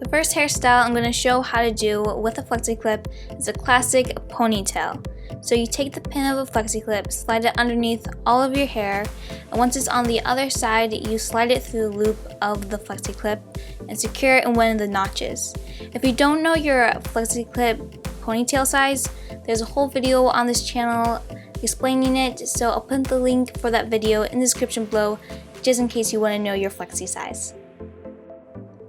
The first hairstyle I'm going to show how to do with a flexi clip is a classic ponytail. So you take the pin of a flexi clip, slide it underneath all of your hair, and once it's on the other side, you slide it through the loop of the flexi clip and secure it in one of the notches. If you don't know your flexi clip ponytail size, there's a whole video on this channel explaining it, so I'll put the link for that video in the description below just in case you want to know your flexi size.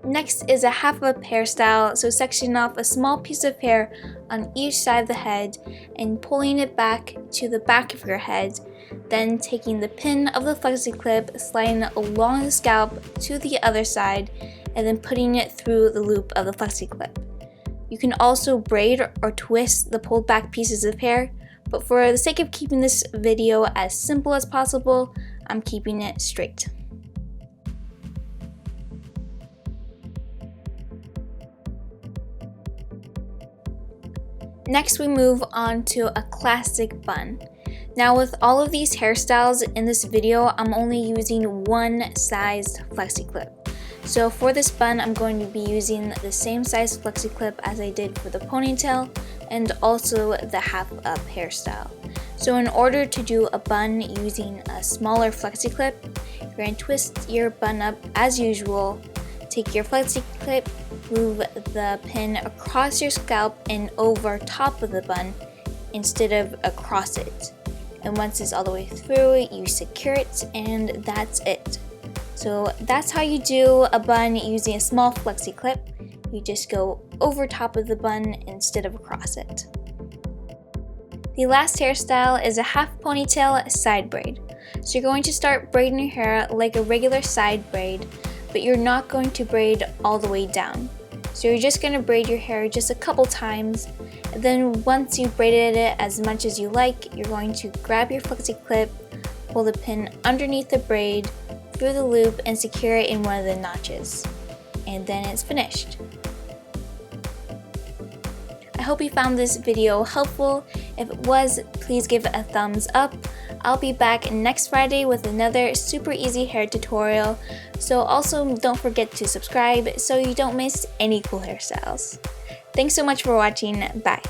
Next is a half up hairstyle, so sectioning off a small piece of hair on each side of the head and pulling it back to the back of your head, then taking the pin of the flexi clip, sliding it along the scalp to the other side, and then putting it through the loop of the flexi clip. You can also braid or twist the pulled back pieces of hair, but for the sake of keeping this video as simple as possible, I'm keeping it straight. Next, we move on to a classic bun. Now with all of these hairstyles in this video, I'm only using one sized flexi clip. So for this bun, I'm going to be using the same size flexi clip as I did for the ponytail and also the half up hairstyle. So in order to do a bun using a smaller flexi clip, you're going to twist your bun up as usual. Take your flexi clip, move the pin across your scalp and over top of the bun instead of across it. And once it's all the way through, you secure it, and that's it. So that's how you do a bun using a small flexi clip. You just go over top of the bun instead of across it. The last hairstyle is a half ponytail side braid. So you're going to start braiding your hair like a regular side braid, but you're not going to braid all the way down. So you're just going to braid your hair just a couple times, and then once you've braided it as much as you like, you're going to grab your flexi clip, pull the pin underneath the braid, through the loop, and secure it in one of the notches. And then it's finished. I hope you found this video helpful. If it was, please give it a thumbs up. I'll be back next Friday with another super easy hair tutorial, so also don't forget to subscribe so you don't miss any cool hairstyles. Thanks so much for watching. Bye.